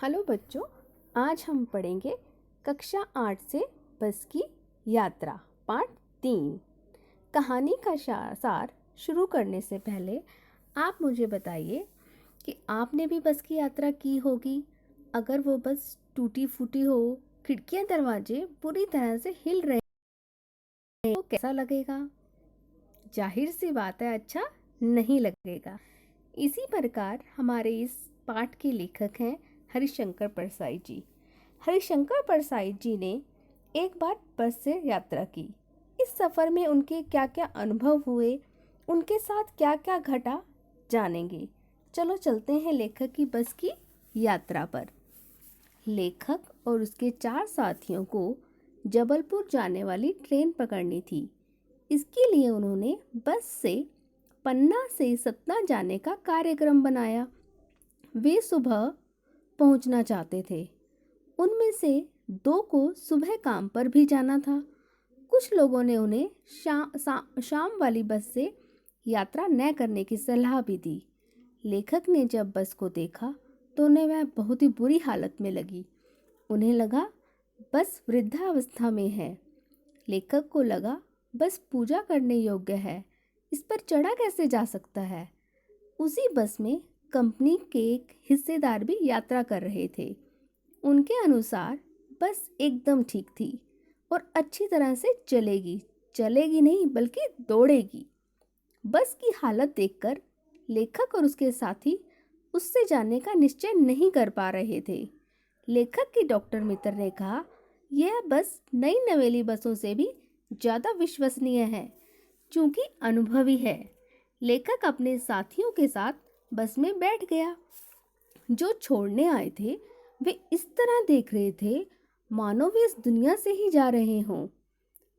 Hello बच्चों, आज हम पढ़ेंगे कक्षा 8 से बस की यात्रा पार्ट 3। कहानी का सार शुरू करने से पहले आप मुझे बताइए कि आपने भी बस की यात्रा की होगी। अगर वो बस टूटी फूटी हो, खिड़कियां दरवाजे पूरी तरह से हिल रहे हैं, तो कैसा लगेगा? जाहिर सी बात है, अच्छा नहीं लगेगा। इसी प्रकार हमारे इस पाठ के लेखक हैं हरिशंकर परसाई जी। हरिशंकर परसाई जी ने एक बार बस से यात्रा की। इस सफ़र में उनके क्या क्या अनुभव हुए, उनके साथ क्या क्या घटा, जानेंगे। चलो चलते हैं लेखक की बस की यात्रा पर। लेखक और उसके 4 साथियों को जबलपुर जाने वाली ट्रेन पकड़नी थी। इसके लिए उन्होंने बस से पन्ना से सतना जाने का कार्यक्रम बनाया। वे सुबह पहुंचना चाहते थे। उनमें से 2 को सुबह काम पर भी जाना था। कुछ लोगों ने उन्हें शाम वाली बस से यात्रा न करने की सलाह भी दी। लेखक ने जब बस को देखा तो उन्हें वह बहुत ही बुरी हालत में लगी। उन्हें लगा बस वृद्धावस्था में है। लेखक को लगा बस पूजा करने योग्य है, इस पर चढ़ा कैसे जा सकता है। उसी बस में कंपनी के एक हिस्सेदार भी यात्रा कर रहे थे। उनके अनुसार बस एकदम ठीक थी और अच्छी तरह से चलेगी नहीं बल्कि दौड़ेगी। बस की हालत देखकर लेखक और उसके साथी उससे जाने का निश्चय नहीं कर पा रहे थे। लेखक के डॉक्टर मित्र ने कहा, यह बस नई नवेली बसों से भी ज़्यादा विश्वसनीय है, क्योंकि अनुभवी है। लेखक अपने साथियों के साथ बस में बैठ गया। जो छोड़ने आए थे वे इस तरह देख रहे थे मानो वे इस दुनिया से ही जा रहे हों।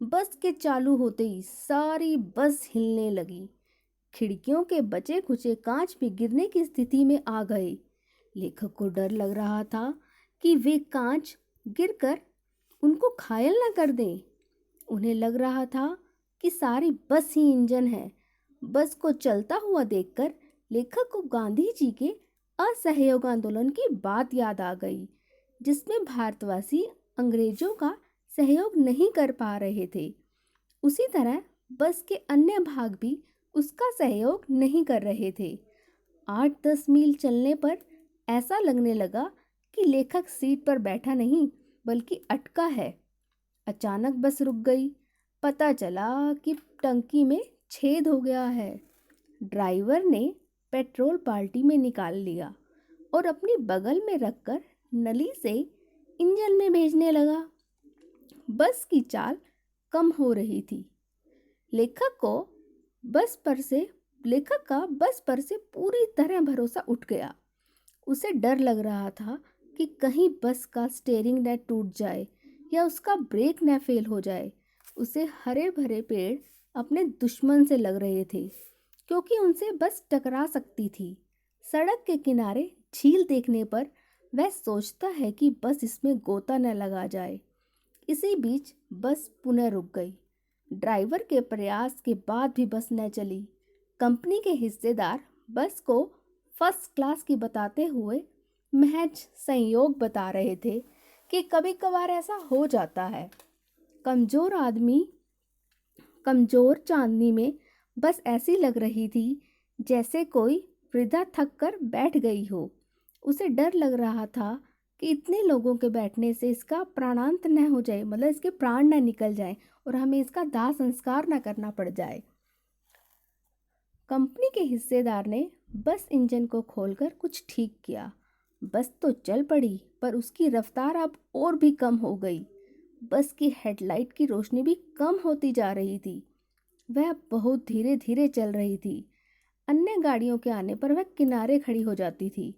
बस के चालू होते ही सारी बस हिलने लगी। खिड़कियों के बचे खुचे कांच भी गिरने की स्थिति में आ गए। लेखक को डर लग रहा था कि वे कांच गिरकर उनको घायल न कर दें। उन्हें लग रहा था कि सारी बस ही इंजन है। बस को चलता हुआ देखकर लेखक को गांधी जी के असहयोग आंदोलन की बात याद आ गई, जिसमें भारतवासी अंग्रेजों का सहयोग नहीं कर पा रहे थे। उसी तरह बस के अन्य भाग भी उसका सहयोग नहीं कर रहे थे। 8-10 मील चलने पर ऐसा लगने लगा कि लेखक सीट पर बैठा नहीं बल्कि अटका है। अचानक बस रुक गई। पता चला कि टंकी में छेद हो गया है। ड्राइवर ने पेट्रोल बाल्टी में निकाल लिया और अपनी बगल में रखकर नली से इंजन में भेजने लगा। बस की चाल कम हो रही थी। लेखक का बस पर से पूरी तरह भरोसा उठ गया। उसे डर लग रहा था कि कहीं बस का स्टीयरिंग न टूट जाए या उसका ब्रेक न फेल हो जाए। उसे हरे भरे पेड़ अपने दुश्मन से लग रहे थे, क्योंकि उनसे बस टकरा सकती थी। सड़क के किनारे झील देखने पर वह सोचता है कि बस इसमें गोता न लगा जाए। इसी बीच बस पुनः रुक गई। ड्राइवर के प्रयास के बाद भी बस न चली। कंपनी के हिस्सेदार बस को फर्स्ट क्लास की बताते हुए महज संयोग बता रहे थे कि कभी कभार ऐसा हो जाता है। कमजोर चांदनी में बस ऐसी लग रही थी जैसे कोई वृद्धा थक कर बैठ गई हो। उसे डर लग रहा था कि इतने लोगों के बैठने से इसका प्राणांत न हो जाए, मतलब इसके प्राण न निकल जाए और हमें इसका दाह संस्कार न करना पड़ जाए। कंपनी के हिस्सेदार ने बस इंजन को खोलकर कुछ ठीक किया। बस तो चल पड़ी, पर उसकी रफ्तार अब और भी कम हो गई। बस की हेडलाइट की रोशनी भी कम होती जा रही थी। वह बहुत धीरे धीरे चल रही थी। अन्य गाड़ियों के आने पर वह किनारे खड़ी हो जाती थी।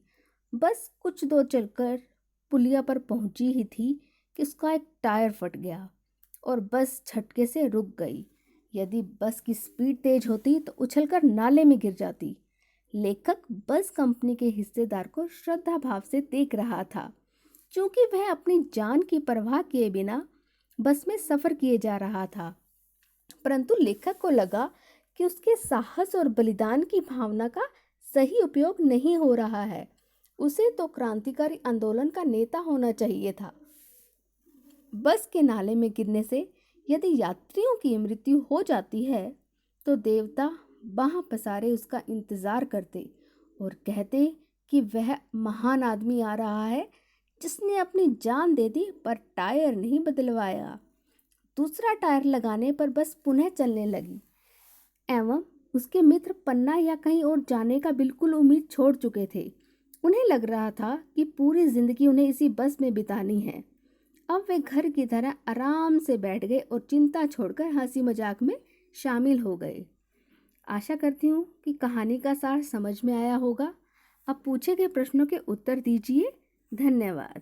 बस कुछ दूर चलकर पुलिया पर पहुंची ही थी कि उसका एक टायर फट गया और बस झटके से रुक गई। यदि बस की स्पीड तेज होती तो उछलकर नाले में गिर जाती। लेखक बस कंपनी के हिस्सेदार को श्रद्धा भाव से देख रहा था, क्योंकि वह अपनी जान की परवाह किए बिना बस में सफर किए जा रहा था। परंतु लेखक को लगा कि उसके साहस और बलिदान की भावना का सही उपयोग नहीं हो रहा है। उसे तो क्रांतिकारी आंदोलन का नेता होना चाहिए था। बस के नाले में गिरने से यदि यात्रियों की मृत्यु हो जाती है तो देवता बाह पसारे उसका इंतजार करते और कहते कि वह महान आदमी आ रहा है जिसने अपनी जान दे दी पर टायर नहीं बदलवाया। दूसरा टायर लगाने पर बस पुनः चलने लगी एवं उसके मित्र पन्ना या कहीं और जाने का बिल्कुल उम्मीद छोड़ चुके थे। उन्हें लग रहा था कि पूरी जिंदगी उन्हें इसी बस में बितानी है। अब वे घर की तरह आराम से बैठ गए और चिंता छोड़कर हंसी मजाक में शामिल हो गए। आशा करती हूँ कि कहानी का सार समझ में आया होगा। अब पूछे गए प्रश्नों के उत्तर दीजिए। धन्यवाद।